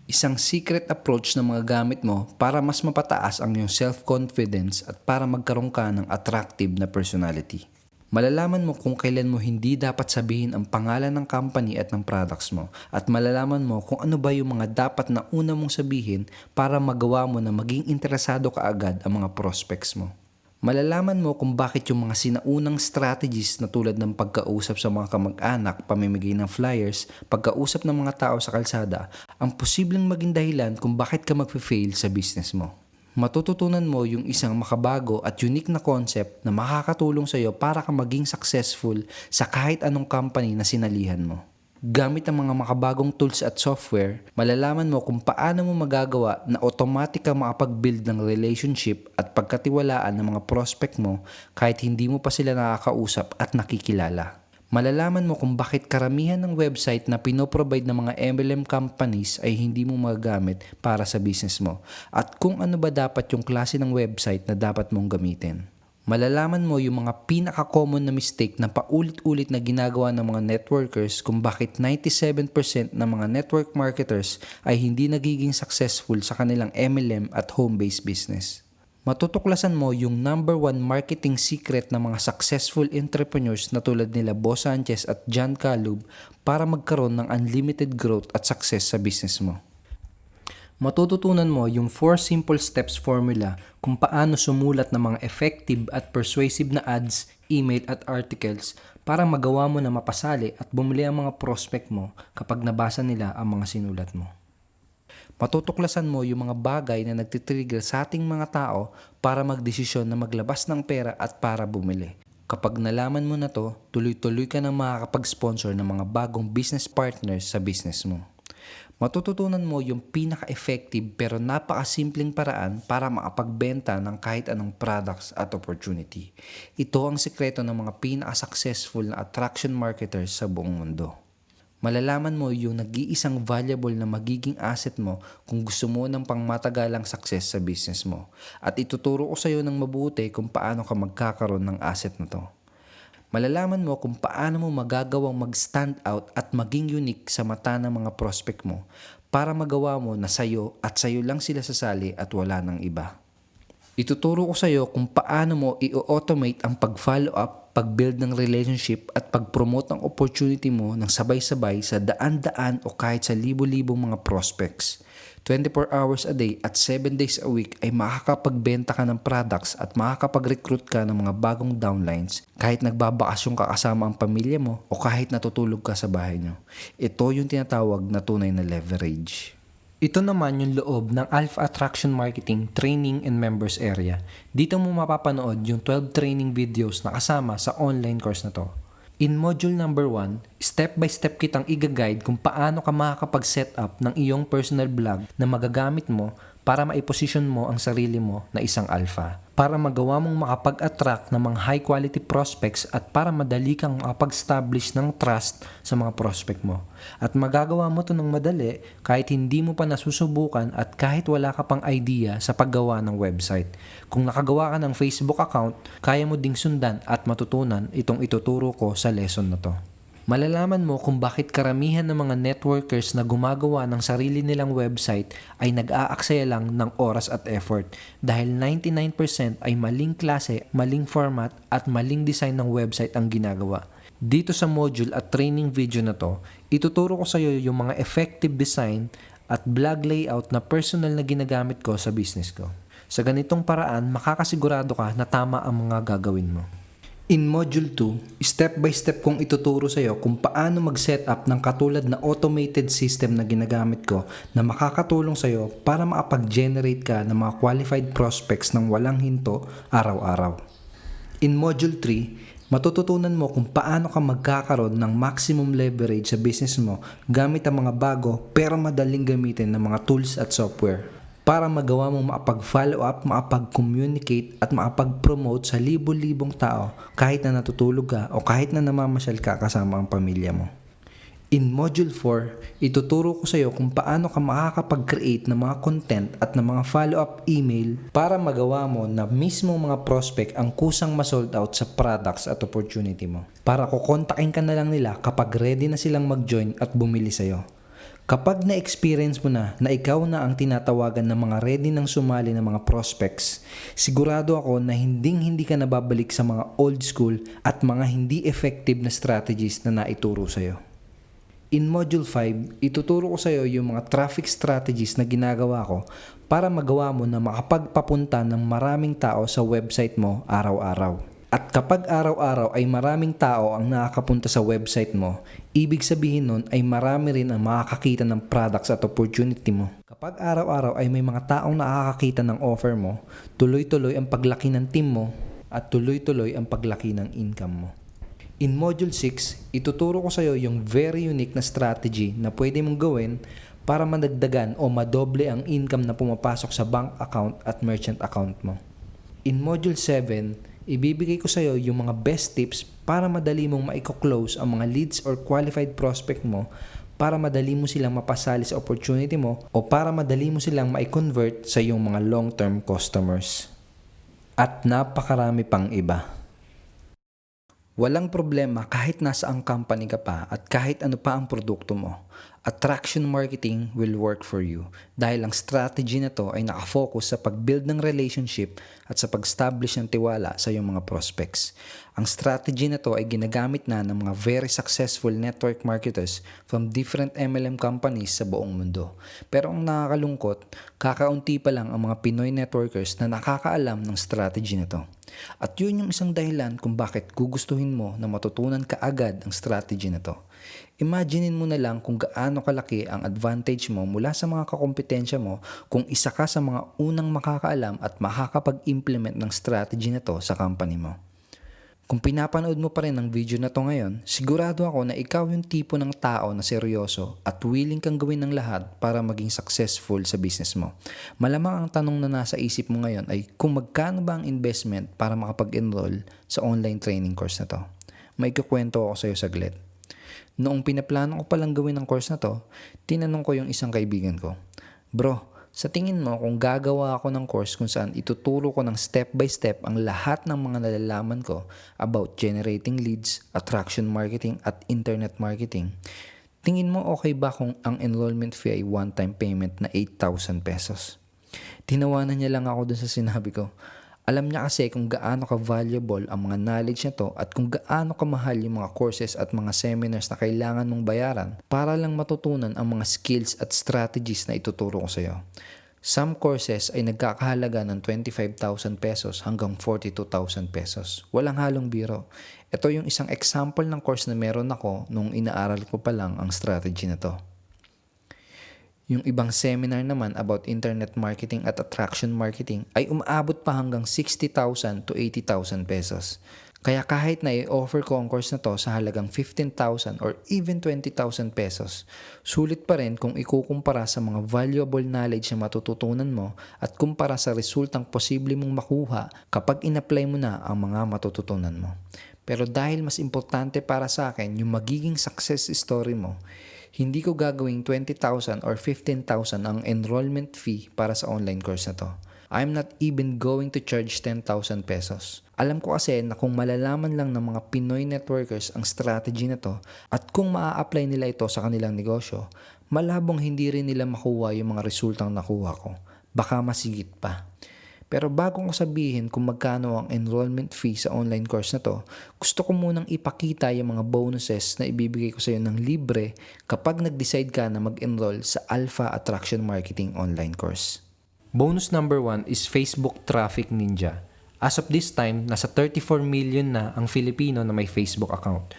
Isang secret approach na mga gamit mo para mas mapataas ang iyong self-confidence at para magkaroon ka ng attractive na personality. Malalaman mo kung kailan mo hindi dapat sabihin ang pangalan ng company at ng products mo at malalaman mo kung ano ba yung mga dapat na una mong sabihin para magawa mo na maging interesado ka agad ang mga prospects mo. Malalaman mo kung bakit yung mga sinaunang strategies na tulad ng pagkausap sa mga kamag-anak, pamimigay ng flyers, pagkausap ng mga tao sa kalsada, ang posibleng maging dahilan kung bakit ka magfe-fail sa business mo. Matututunan mo yung isang makabago at unique na concept na makakatulong sa iyo para ka maging successful sa kahit anong company na sinalihan mo. Gamit ang mga makabagong tools at software, malalaman mo kung paano mo magagawa na automatic ka makapag-build ng relationship at pagkatiwalaan ng mga prospect mo kahit hindi mo pa sila nakakausap at nakikilala. Malalaman mo kung bakit karamihan ng website na pinoprovide ng mga MLM companies ay hindi mo magagamit para sa business mo at kung ano ba dapat yung klase ng website na dapat mong gamitin. Malalaman mo yung mga pinaka-common na mistake na paulit-ulit na ginagawa ng mga networkers kung bakit 97% ng mga network marketers ay hindi nagiging successful sa kanilang MLM at home-based business. Matutuklasan mo yung number 1 marketing secret ng mga successful entrepreneurs na tulad nila Boss Sanchez at John Calub para magkaroon ng unlimited growth at success sa business mo. Matututunan mo yung 4 simple steps formula kung paano sumulat ng mga effective at persuasive na ads, email at articles para magawa mo na mapasali at bumili ang mga prospect mo kapag nabasa nila ang mga sinulat mo. Matutuklasan mo yung mga bagay na nagtitrigger sa ating mga tao para magdesisyon na maglabas ng pera at para bumili. Kapag nalaman mo na to, tuloy-tuloy ka nang makakapag-sponsor ng mga bagong business partners sa business mo. Matututunan mo yung pinaka-effective pero napakasimpleng paraan para makapagbenta ng kahit anong products at opportunity. Ito ang sekreto ng mga pinaka-successful na attraction marketers sa buong mundo. Malalaman mo yung nag-iisang valuable na magiging asset mo kung gusto mo ng pangmatagalang success sa business mo. At ituturo ko sa iyo ng mabuti kung paano ka magkakaroon ng asset na to. Malalaman mo kung paano mo magagawang mag-stand out at maging unique sa mata ng mga prospect mo para magawa mo na sayo at sayo lang sila sasali at wala ng iba. Ituturo ko sa iyo kung paano mo i-automate ang pag-follow up, pag-build ng relationship at pag-promote ng opportunity mo ng sabay-sabay sa daan-daan o kahit sa libo-libong mga prospects. 24 hours a day at 7 days a week ay makakapagbenta ka ng products at makakapag-recruit ka ng mga bagong downlines kahit nagbabakasyon ka kasama ang pamilya mo o kahit natutulog ka sa bahay nyo. Ito yung tinatawag na tunay na leverage. Ito naman yung loob ng Alpha Attraction Marketing Training and Members Area. Dito mo mapapanood yung 12 training videos na kasama sa online course na to. In module number 1, step-by-step kitang i-guide kung paano ka makakapag-set up ng iyong personal blog na magagamit mo para maiposisyon mo ang sarili mo na isang alpha. Para magawa mong makapag-attract ng mga high-quality prospects at para madali kang makapag-establish ng trust sa mga prospect mo. At magagawa mo ito ng madali kahit hindi mo pa nasusubukan at kahit wala ka pang idea sa paggawa ng website. Kung nakagawa ka ng Facebook account, kaya mo ding sundan at matutunan itong ituturo ko sa lesson na to. Malalaman mo kung bakit karamihan ng mga networkers na gumagawa ng sarili nilang website ay nag-aaksaya lang ng oras at effort dahil 99% ay maling klase, maling format at maling design ng website ang ginagawa. Dito sa module at training video na to, ituturo ko sa iyo yung mga effective design at blog layout na personal na ginagamit ko sa business ko. Sa ganitong paraan, makakasigurado ka na tama ang mga gagawin mo. In Module 2, step by step kong ituturo sa iyo kung paano mag-set up ng katulad na automated system na ginagamit ko na makakatulong sa iyo para makapag-generate ka ng mga qualified prospects ng walang hinto araw-araw. In Module 3, matututunan mo kung paano ka magkakaroon ng maximum leverage sa business mo gamit ang mga bago pero madaling gamitin ng mga tools at software para magawa mong makapag-follow up, makapag-communicate at makapag-promote sa libo-libong tao kahit na natutulog ka o kahit na namamasyal ka kasama ang pamilya mo. In Module 4, ituturo ko sa iyo kung paano ka makakapag-create ng mga content at ng mga follow-up email para magawa mo na mismo mga prospect ang kusang ma-sold out sa products at opportunity mo. Para kukontakin ka na lang nila kapag ready na silang mag-join at bumili sa iyo. Kapag na-experience mo na ikaw na ang tinatawagan ng mga ready nang sumali ng mga prospects, sigurado ako na hindi ka nababalik sa mga old school at mga hindi effective na strategies na naituro sa iyo. In Module 5, ituturo ko sa iyo yung mga traffic strategies na ginagawa ko para magawa mo na makapagpapunta ng maraming tao sa website mo araw-araw. At kapag araw-araw ay maraming tao ang nakakapunta sa website mo, ibig sabihin nun ay marami rin ang makakakita ng products at opportunity mo. Kapag araw-araw ay may mga taong nakakakita ng offer mo, tuloy-tuloy ang paglaki ng team mo at tuloy-tuloy ang paglaki ng income mo. In Module 6, ituturo ko sa iyo yung very unique na strategy na pwede mong gawin para madagdagan o madoble ang income na pumapasok sa bank account at merchant account mo. In Module 7, ibibigay ko sa iyo yung mga best tips para madali mong maiko-close ang mga leads or qualified prospect mo para madali mo silang mapasali sa opportunity mo o para madali mo silang mai-convert sa iyong mga long-term customers. At napakarami pang iba. Walang problema kahit nasa ang company ka pa at kahit ano pa ang produkto mo. Attraction marketing will work for you dahil ang strategy na to ay nakafocus sa pag-build ng relationship at sa pag-establish ng tiwala sa iyong mga prospects. Ang strategy na to ay ginagamit na ng mga very successful network marketers from different MLM companies sa buong mundo. Pero ang nakakalungkot, kakaunti pa lang ang mga Pinoy networkers na nakakaalam ng strategy na to. At yun yung isang dahilan kung bakit gugustuhin mo na matutunan ka agad ang strategy na to. Imaginein mo na lang kung gaano kalaki ang advantage mo mula sa mga kakompetensya mo kung isa ka sa mga unang makakaalam at makakapag-implement ng strategy na to sa company mo. Kung pinapanood mo pa rin ang video na to ngayon, sigurado ako na ikaw yung tipo ng tao na seryoso at willing kang gawin ng lahat para maging successful sa business mo. Malamang ang tanong na nasa isip mo ngayon ay kung magkano ba ang investment para makapag-enroll sa online training course na to. May kukwento ako sa iyo saglit. Noong pinaplano ko palang gawin ang course na to, tinanong ko yung isang kaibigan ko, "Bro, sa tingin mo kung gagawa ako ng course kung saan ituturo ko ng step by step ang lahat ng mga nalalaman ko about generating leads, attraction marketing at internet marketing, tingin mo okay ba kung ang enrollment fee ay one-time payment na 8,000 pesos? Tinawanan niya lang ako dun sa sinabi ko. Alam niya kasi kung gaano ka-valuable ang mga knowledge na to at kung gaano kamahal yung mga courses at mga seminars na kailangan mong bayaran para lang matutunan ang mga skills at strategies na ituturo ko sa iyo. Some courses ay nagkakahalaga ng 25,000 pesos hanggang 42,000 pesos. Walang halong biro. Ito yung isang example ng course na meron ako nung inaaral ko pa lang ang strategy na to. Yung ibang seminar naman about internet marketing at attraction marketing ay umaabot pa hanggang 60,000 to 80,000 pesos. Kaya kahit na i-offer ko ang course na to sa halagang 15,000 or even 20,000 pesos, sulit pa rin kung ikukumpara sa mga valuable knowledge na matututunan mo at kumpara sa resultang posible mong makuha kapag in-apply mo na ang mga matututunan mo. Pero dahil mas importante para sa akin yung magiging success story mo, hindi ko gagawing 20,000 or 15,000 ang enrollment fee para sa online course na to. I'm not even going to charge 10,000 pesos. Alam ko kasi na kung malalaman lang ng mga Pinoy networkers ang strategy na to at kung maa-apply nila ito sa kanilang negosyo, malabong hindi rin nila makuha yung mga resultang nakuha ko. Baka masigit pa. Pero bago ko sabihin kung magkano ang enrollment fee sa online course na to, gusto ko munang ipakita yung mga bonuses na ibibigay ko sa iyo ng libre kapag nag-decide ka na mag-enroll sa Alpha Attraction Marketing online course. Bonus number 1 is Facebook Traffic Ninja. As of this time, nasa 34 million na ang Filipino na may Facebook account.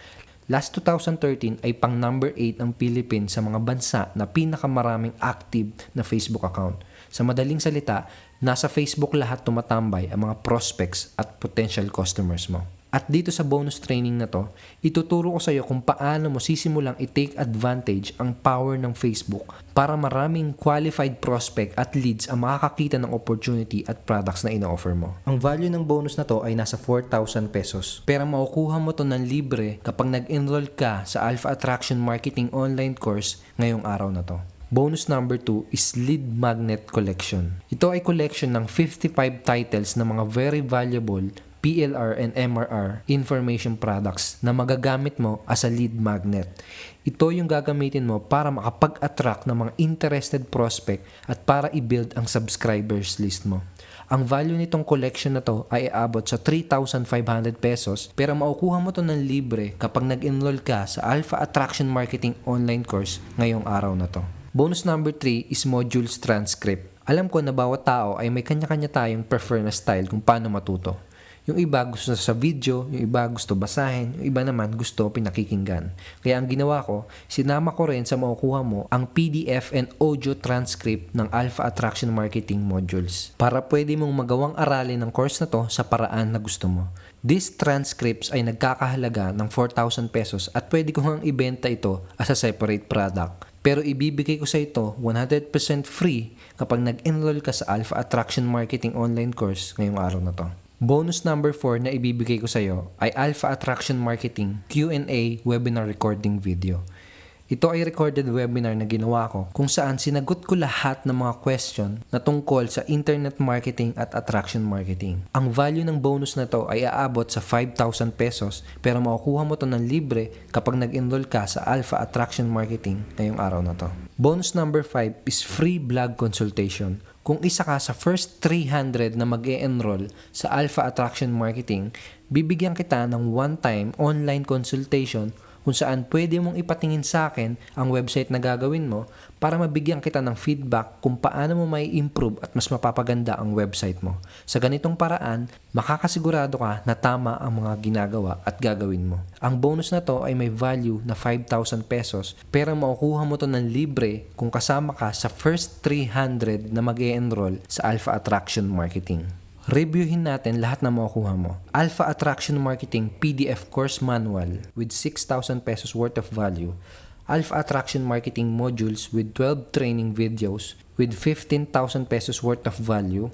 Last 2013 ay pang number 8 ang Philippines sa mga bansa na pinakamaraming active na Facebook account. Sa madaling salita, nasa Facebook lahat tumatambay ang mga prospects at potential customers mo. At dito sa bonus training na to, ituturo ko sa iyo kung paano mo sisimulang i-take advantage ang power ng Facebook para maraming qualified prospect at leads ang makakakita ng opportunity at products na ina-offer mo. Ang value ng bonus na to ay nasa 4,000 pesos. Pero makukuha mo to ng libre kapag nag-enroll ka sa Alpha Attraction Marketing online course ngayong araw na to. Bonus number 2 is Lead Magnet Collection. Ito ay collection ng 55 titles na mga very valuable PLR and MRR information products na magagamit mo as a lead magnet. Ito yung gagamitin mo para makapag-attract ng mga interested prospect at para i-build ang subscribers list mo. Ang value nitong collection na to ay aabot sa 3,500 pesos pero makukuha mo to ng libre kapag nag-enroll ka sa Alpha Attraction Marketing online course ngayong araw na to. Bonus number 3 is Modules Transcript. Alam ko na bawat tao ay may kanya-kanya tayong prefer na style kung paano matuto. Yung iba gusto sa video, yung iba gusto basahin, yung iba naman gusto pinakikinggan. Kaya ang ginawa ko, sinama ko rin sa makukuha mo ang PDF and audio transcript ng Alpha Attraction Marketing modules para pwede mong magawang aralin ng course na to sa paraan na gusto mo. These transcripts ay nagkakahalaga ng 4,000 pesos at pwede ko ngang ibenta ito as a separate product. Pero ibibigay ko sa ito 100% free kapag nag-enroll ka sa Alpha Attraction Marketing online course ngayong araw na to. Bonus number 4 na ibibigay ko sa iyo ay Alpha Attraction Marketing Q&A webinar recording video. Ito ay recorded webinar na ginawa ko kung saan sinagot ko lahat ng mga question na tungkol sa internet marketing at attraction marketing. Ang value ng bonus na to ay aabot sa 5,000 pesos pero makukuha mo to ng libre kapag nag-enroll ka sa Alpha Attraction Marketing ngayong araw na to. Bonus number 5 is free blog consultation. Kung isa ka sa first 300 na mag-e-enroll sa Alpha Attraction Marketing, bibigyan kita ng one-time online consultation kung saan pwede mong ipatingin sa akin ang website na gagawin mo para mabigyan kita ng feedback kung paano mo may improve at mas mapapaganda ang website mo. Sa ganitong paraan, makakasigurado ka na tama ang mga ginagawa at gagawin mo. Ang bonus na to ay may value na 5,000 pesos pero makukuha mo to ng libre kung kasama ka sa first 300 na mag-e-enroll sa Alpha Attraction Marketing. Reviewin natin lahat na makukuha mo. Alpha Attraction Marketing PDF Course Manual with 6,000 pesos worth of value. Alpha Attraction Marketing Modules with 12 training videos with 15,000 pesos worth of value.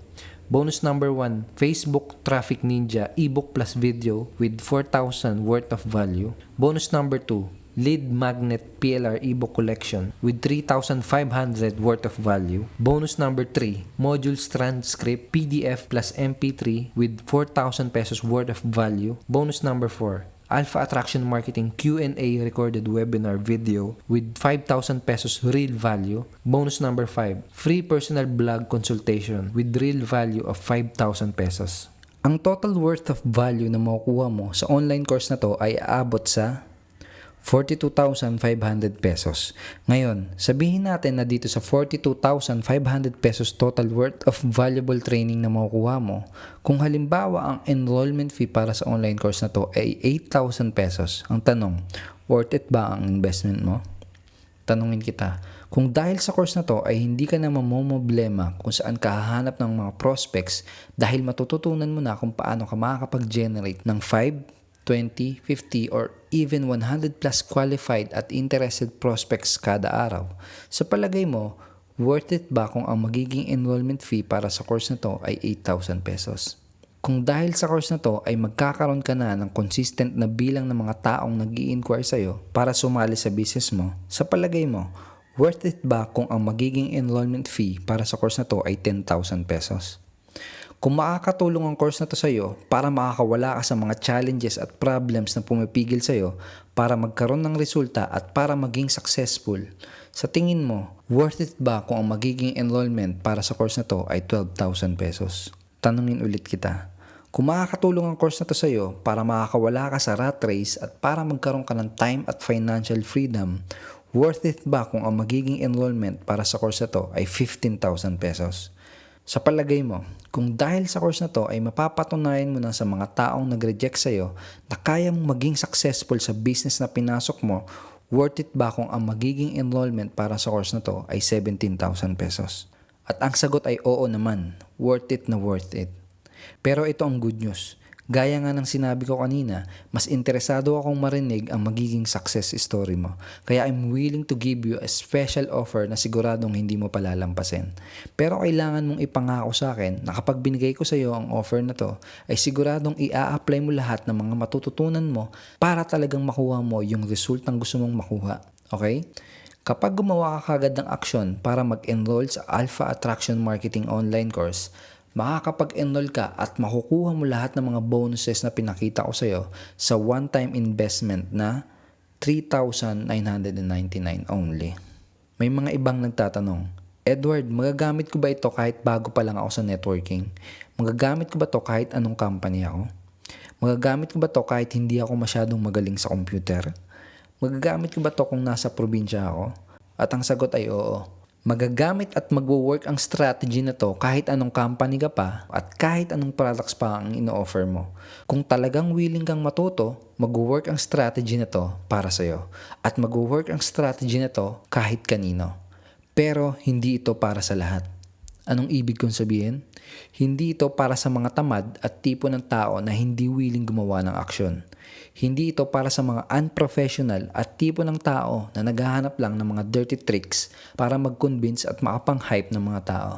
Bonus number 1, Facebook Traffic Ninja ebook plus video with 4,000 worth of value. Bonus number 2, Lead Magnet PLR ebook collection with 3,500 worth of value. Bonus number 3, Modules Transcript PDF plus MP3 with 4,000 pesos worth of value. Bonus number 4, Alpha Attraction Marketing Q&A recorded webinar video with 5,000 pesos real value. Bonus number 5, free personal blog consultation with real value of 5,000 pesos. Ang total worth of value na makukuha mo sa online course na to ay aabot sa 42,500 pesos. Ngayon, sabihin natin na dito sa 42,500 pesos total worth of valuable training na makukuha mo, kung halimbawa ang enrollment fee para sa online course na to ay 8,000 pesos, ang tanong, worth it ba ang investment mo? Tanungin kita, kung dahil sa course na to ay hindi ka na mamomblema kung saan ka hahanap ng mga prospects dahil matututunan mo na kung paano ka makakapag-generate ng 5, 20, 50, or even 100 plus qualified at interested prospects kada araw. Sa palagay mo, worth it ba kung ang magiging enrollment fee para sa course na to ay 8,000 pesos? Kung dahil sa course na to ay magkakaroon ka na ng consistent na bilang ng mga taong nag-i-inquire sa'yo para sumali sa business mo, sa palagay mo, worth it ba kung ang magiging enrollment fee para sa course na to ay 10,000 pesos? Kung makakatulong ang course na to sa iyo para makakawala ka sa mga challenges at problems na pumipigil sa iyo para magkaroon ng resulta at para maging successful, sa tingin mo, worth it ba kung ang magiging enrollment para sa course na to ay 12,000 pesos? Tanungin ulit kita. Kung makakatulong ang course na to sa iyo para makakawala ka sa rat race at para magkaroon ka ng time at financial freedom, worth it ba kung ang magiging enrollment para sa course na to ay 15,000 pesos? Sa palagay mo, kung dahil sa course na to ay mapapatunayan mo na sa mga taong nag-reject sa iyo na kaya mong maging successful sa business na pinasok mo, worth it ba kung ang magiging enrollment para sa course na to ay 17,000 pesos? At ang sagot ay oo naman, worth it na worth it. Pero ito ang good news. Gaya nga ng sinabi ko kanina, mas interesado akong marinig ang magiging success story mo. Kaya I'm willing to give you a special offer na siguradong hindi mo palalampasin. Pero kailangan mong ipangako sa akin na kapag binigay ko sa iyo ang offer na to, ay siguradong i-a-apply mo lahat ng mga matututunan mo para talagang makuha mo yung resultang gusto mong makuha. Okay? Kapag gumawa ka kagad ng aksyon para mag-enroll sa Alpha Attraction Marketing online course, makakapag-enroll ka at makukuha mo lahat ng mga bonuses na pinakita ko sa iyo sa one-time investment na 3,999 only. May mga ibang nagtatanong, Edward, magagamit ko ba ito kahit bago pa lang ako sa networking? Magagamit ko ba ito kahit anong company ako? Magagamit ko ba ito kahit hindi ako masyadong magaling sa computer? Magagamit ko ba ito kung nasa probinsya ako? At ang sagot ay oo. Magagamit at magwo-work ang strategy na to kahit anong company ka pa at kahit anong products pa ang ino-offer mo. Kung talagang willing kang matuto, magwo-work ang strategy na to para sa'yo. At magwo-work ang strategy na to kahit kanino. Pero hindi ito para sa lahat. Anong ibig kong sabihin? Hindi ito para sa mga tamad at tipo ng tao na hindi willing gumawa ng aksyon. Hindi ito para sa mga unprofessional at tipo ng tao na naghahanap lang ng mga dirty tricks para mag-convince at makapang-hype ng mga tao.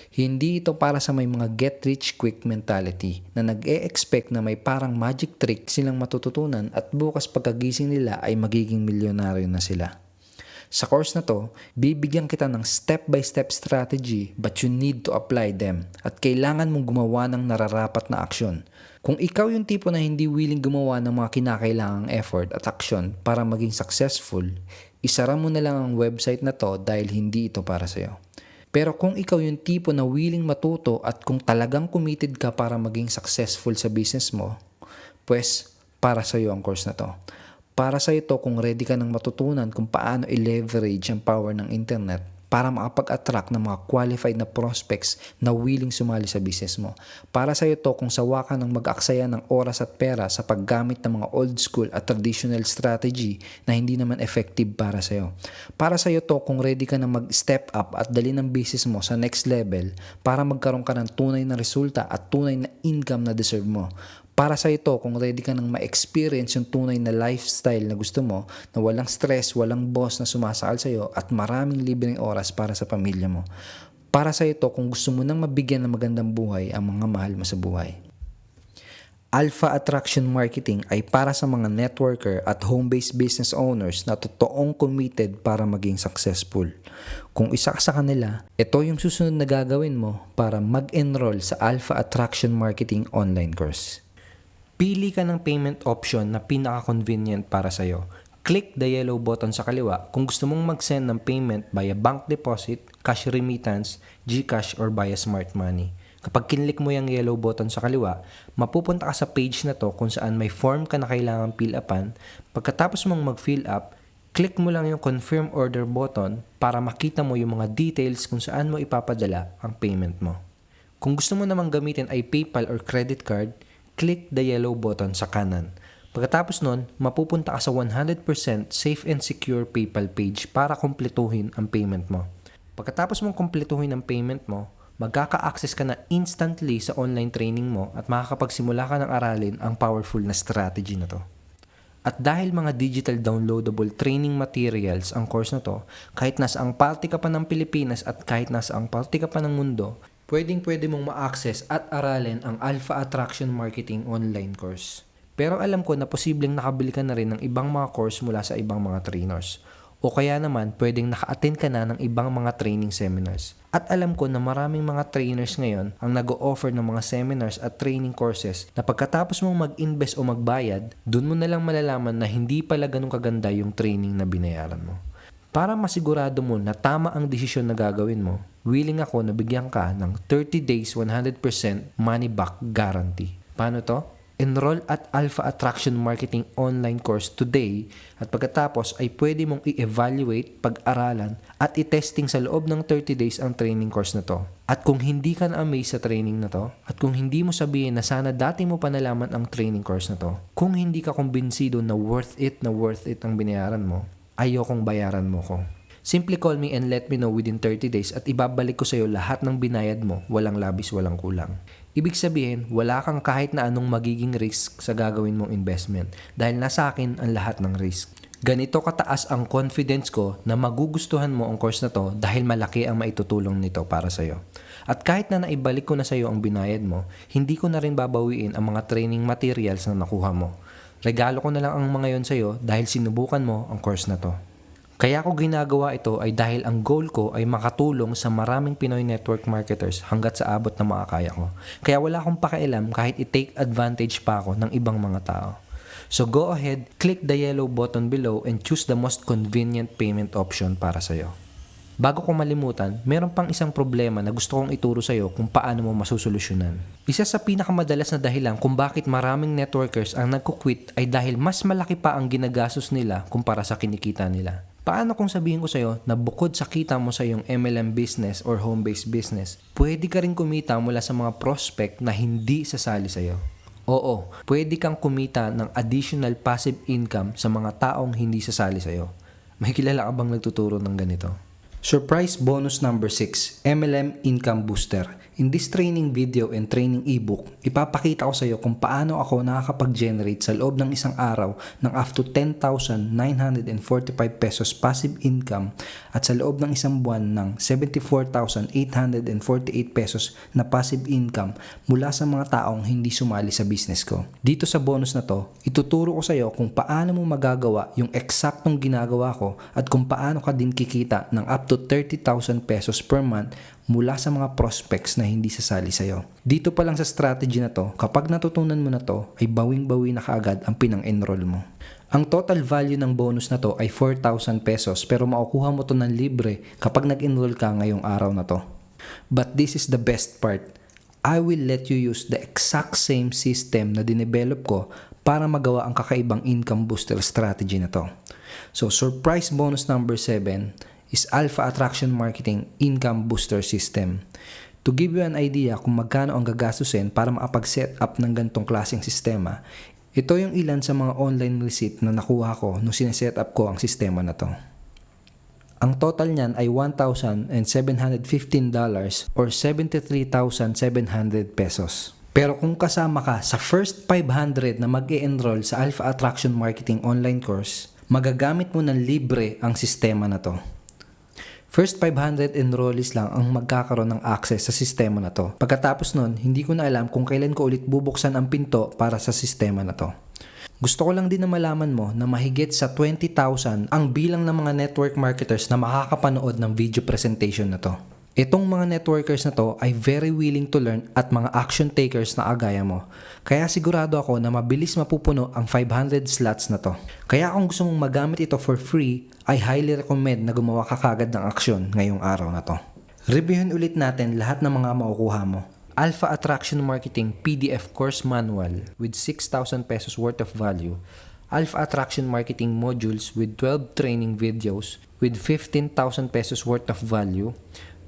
Hindi ito para sa may mga get-rich-quick mentality na nag-e-expect na may parang magic trick silang matututunan at bukas pagkagising nila ay magiging milyonaryo na sila. Sa course na to, bibigyan kita ng step-by-step strategy but you need to apply them at kailangan mong gumawa ng nararapat na aksyon. Kung ikaw yung tipo na hindi willing gumawa ng mga kinakailangang effort at aksyon para maging successful, isara mo na lang ang website na to dahil hindi ito para sa'yo. Pero kung ikaw yung tipo na willing matuto at kung talagang committed ka para maging successful sa business mo, pues para sa'yo ang course na to. Para sa ito kung ready ka nang matutunan kung paano i-leverage ang power ng internet para makapag-attract ng mga qualified na prospects na willing sumali sa business mo. Para sa ito kung sawa ka ng mag-aksaya ng oras at pera sa paggamit ng mga old school at traditional strategy na hindi naman effective para sa iyo. Para sa ito kung ready ka na mag-step up at dali ng business mo sa next level para magkaroon ka ng tunay na resulta at tunay na income na deserve mo. Para sa ito, kung ready ka nang ma-experience yung tunay na lifestyle na gusto mo, na walang stress, walang boss na sumasakal sa iyo at maraming libreng oras para sa pamilya mo. Para sa ito, kung gusto mo nang mabigyan ng magandang buhay ang mga mahal mo sa buhay. Alpha Attraction Marketing ay para sa mga networker at home-based business owners na totoong committed para maging successful. Kung isa ka sa kanila, ito yung susunod na gagawin mo para mag-enroll sa Alpha Attraction Marketing online course. Pili ka ng payment option na pinaka-convenient para sa'yo. Click the yellow button sa kaliwa kung gusto mong mag-send ng payment via bank deposit, cash remittance, GCash or via smart money. Kapag kinlik mo yung yellow button sa kaliwa, mapupunta ka sa page na to kung saan may form ka na kailangan fill upan. Pagkatapos mong mag-fill up, click mo lang yung confirm order button para makita mo yung mga details kung saan mo ipapadala ang payment mo. Kung gusto mo namang gamitin ay PayPal or credit card, click the yellow button sa kanan. Pagkatapos nun, mapupunta ka sa 100% safe and secure PayPal page para kumpletuhin ang payment mo. Pagkatapos mong kumpletuhin ang payment mo, magkaka-access ka na instantly sa online training mo at makakapagsimula ka ng aralin ang powerful na strategy na to. At dahil mga digital downloadable training materials ang course na to, kahit nasa ang parte ka pa ng Pilipinas at kahit nasa ang parte ka pa ng mundo, pwedeng-pwede mong ma-access at aralin ang Alpha Attraction Marketing online course. Pero alam ko na posibleng nakabili ka na rin ng ibang mga course mula sa ibang mga trainers. O kaya naman, pwedeng naka-attend ka na ng ibang mga training seminars. At alam ko na maraming mga trainers ngayon ang nag-o-offer ng mga seminars at training courses na pagkatapos mong mag-invest o magbayad, dun mo na lang malalaman na hindi pala ganun kaganda yung training na binayaran mo. Para masigurado mo na tama ang desisyon na gagawin mo, willing ako na bigyan ka ng 30 days 100% money back guarantee. Paano to? Enroll at Alpha Attraction Marketing online course today at pagkatapos ay pwede mong i-evaluate, pag-aralan at i-testing sa loob ng 30 days ang training course na to. At kung hindi ka na-amaze sa training na to, at kung hindi mo sabihin na sana dati mo pa nalaman ang training course na to, kung hindi ka kumbinsido na worth it ang binayaran mo, ayokong bayaran mo ko. Simply call me and let me know within 30 days at ibabalik ko sa iyo lahat ng binayad mo, walang labis, walang kulang. Ibig sabihin, wala kang kahit na anong magiging risk sa gagawin mong investment dahil nasa akin ang lahat ng risk. Ganito kataas ang confidence ko na magugustuhan mo ang course na to dahil malaki ang maitutulong nito para sa'yo. At kahit na naibalik ko na sa'yo ang binayad mo, hindi ko na rin babawiin ang mga training materials na nakuha mo. Regalo ko na lang ang mga yon sa'yo dahil sinubukan mo ang course na to. Kaya ko ginagawa ito ay dahil ang goal ko ay makatulong sa maraming Pinoy network marketers hanggat sa abot na makakaya ko. Kaya wala akong pakialam kahit i-take advantage pa ako ng ibang mga tao. So go ahead, click the yellow button below and choose the most convenient payment option para sa'yo. Bago ko malimutan, meron pang isang problema na gusto kong ituro sa'yo kung paano mo masusolusyonan. Isa sa pinakamadalas na dahilan kung bakit maraming networkers ang nagkukwit ay dahil mas malaki pa ang ginagastos nila kumpara sa kinikita nila. Paano kung sabihin ko sa'yo na bukod sa kita mo sa iyong MLM business or home-based business, pwede ka rin kumita mula sa mga prospect na hindi sasali sa'yo? Oo, pwede kang kumita ng additional passive income sa mga taong hindi sasali sa'yo. May kilala ka bang nagtuturo ng ganito? Surprise bonus number 6, MLM Income Booster. In this training video and training ebook, ipapakita ko sa iyo kung paano ako nakakapag-generate sa loob ng isang araw ng up to 10,945 pesos passive income at sa loob ng isang buwan ng 74,848 pesos na passive income mula sa mga taong hindi sumali sa business ko. Dito sa bonus na to, ituturo ko sa iyo kung paano mo magagawa yung eksaktong ginagawa ko at kung paano ka din kikita ng up to 30,000 pesos per month mula sa mga prospects na hindi sasali sa'yo. Dito pa lang sa strategy na to, kapag natutunan mo na to, ay bawing-bawi na kaagad ang pinang-enroll mo. Ang total value ng bonus na to ay 4,000 pesos pero makukuha mo to ng libre kapag nag-enroll ka ngayong araw na to. But this is the best part. I will let you use the exact same system na dinevelop ko para magawa ang kakaibang income booster strategy na to. So, surprise bonus number 7 is Alpha Attraction Marketing Income Booster System. To give you an idea kung magkano ang gagastusin para makapag-set up ng gantong klaseng sistema, ito yung ilan sa mga online receipt na nakuha ko nung sineset up ko ang sistema na to. Ang total niyan ay $1,715 or 73,700 pesos. Pero kung kasama ka sa first 500 na mag-e-enroll sa Alpha Attraction Marketing online course, magagamit mo ng libre ang sistema na to. First 500 enrollees lang ang magkakaroon ng access sa sistema na to. Pagkatapos nun, hindi ko na alam kung kailan ko ulit bubuksan ang pinto para sa sistema na to. Gusto ko lang din na malaman mo na mahigit sa 20,000 ang bilang ng mga network marketers na makakapanood ng video presentation na to. Itong mga networkers na to ay very willing to learn at mga action takers na agaya mo. Kaya sigurado ako na mabilis mapupuno ang 500 slots na to. Kaya kung gusto mong magamit ito for free, ay highly recommend na gumawa ka kagad ng aksyon ngayong araw na to. Reviewin ulit natin lahat ng mga makukuha mo. Alpha Attraction Marketing PDF Course Manual with 6,000 pesos worth of value. Alpha Attraction Marketing Modules with 12 training videos with 15,000 pesos worth of value.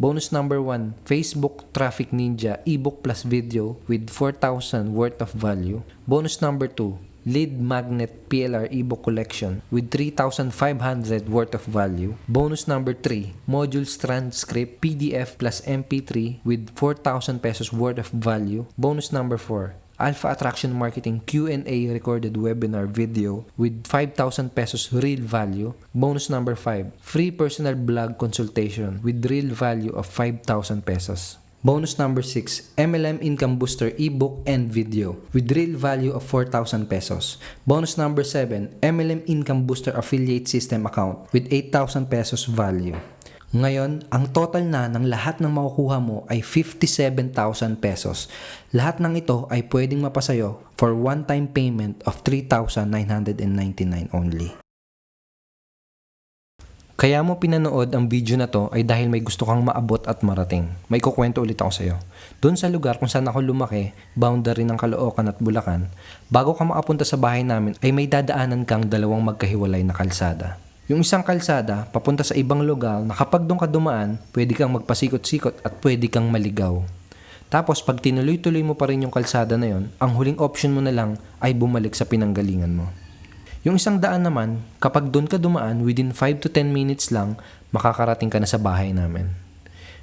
Bonus number 1, Facebook Traffic Ninja ebook plus video with 4,000 worth of value. Bonus number 2, Lead Magnet PLR ebook collection with 3,500 worth of value. Bonus number 3, Modules Transcript PDF plus MP3 with 4,000 pesos worth of value. Bonus number 4, Alpha Attraction Marketing Q&A recorded webinar video with 5,000 pesos real value. Bonus number 5, free personal blog consultation with real value of 5,000 pesos. Bonus number 6, MLM Income Booster ebook and video with real value of 4,000 pesos. Bonus number 7, MLM Income Booster affiliate system account with 8,000 pesos value. Ngayon, ang total na ng lahat ng makukuha mo ay 57,000 pesos. Lahat ng ito ay pwedeng mapasayo for one-time payment of 3,999 only. Kaya mo pinanood ang video na to ay dahil may gusto kang maabot at marating. May kukwento ulit ako sa'yo. Doon sa lugar kung saan ako lumaki, boundary ng Caloocan at Bulacan, bago ka makapunta sa bahay namin ay may dadaanan kang dalawang magkahiwalay na kalsada. Yung isang kalsada, papunta sa ibang lugar na kapag doon ka dumaan, pwede kang magpasikot-sikot at pwede kang maligaw. Tapos pag tinuloy-tuloy mo pa rin yung kalsada na yon, ang huling option mo na lang ay bumalik sa pinanggalingan mo. Yung isang daan naman, kapag doon ka dumaan, within 5 to 10 minutes lang, makakarating ka na sa bahay namin.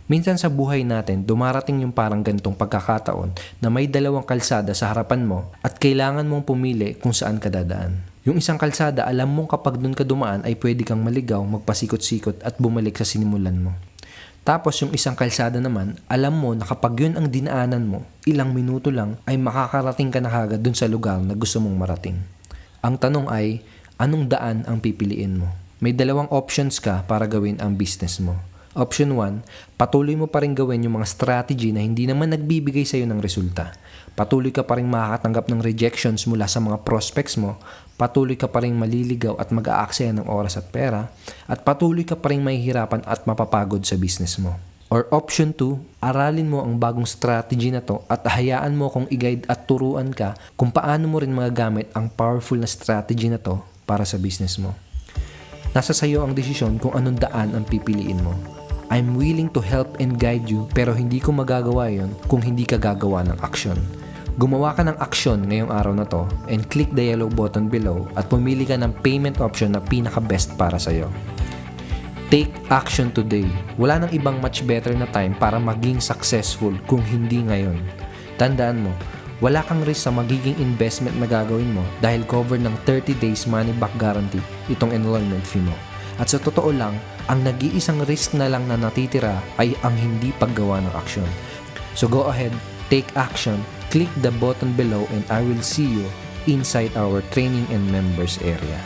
Minsan sa buhay natin, dumarating yung parang gantong pagkakataon na may dalawang kalsada sa harapan mo at kailangan mong pumili kung saan ka dadaan. Yung isang kalsada, alam mong kapag dun ka dumaan ay pwede kang maligaw, magpasikot-sikot at bumalik sa sinimulan mo. Tapos yung isang kalsada naman, alam mo na kapag yun ang dinaanan mo, ilang minuto lang ay makakarating ka na kagad dun sa lugar na gusto mong marating. Ang tanong ay, anong daan ang pipiliin mo? May dalawang options ka para gawin ang business mo. Option 1, patuloy mo pa rin gawin yung mga strategy na hindi naman nagbibigay sa'yo ng resulta. Patuloy ka pa rin makakatanggap ng rejections mula sa mga prospects mo, patuloy ka pa rin maliligaw at mag-aaksaya ng oras at pera, at patuloy ka pa rin mahihirapan at mapapagod sa business mo. Or option 2, aralin mo ang bagong strategy na to at hayaan mo kung i-guide at turuan ka kung paano mo rin magagamit ang powerful na strategy na to para sa business mo. Nasa sayo ang desisyon kung anong daan ang pipiliin mo. I'm willing to help and guide you pero hindi ko magagawa yon kung hindi ka gagawa ng aksyon. Gumawa ka ng aksyon ngayong araw na to and click the yellow button below at pumili ka ng payment option na pinaka-best para sa'yo. Take action today. Wala nang ibang much better na time para maging successful kung hindi ngayon. Tandaan mo, wala kang risk sa magiging investment na gagawin mo dahil cover ng 30 days money back guarantee itong enrollment fee mo. At sa totoo lang, ang nag-iisang risk na lang na natitira ay ang hindi paggawa ng aksyon. So go ahead, take action, click the button below and I will see you inside our training and members area.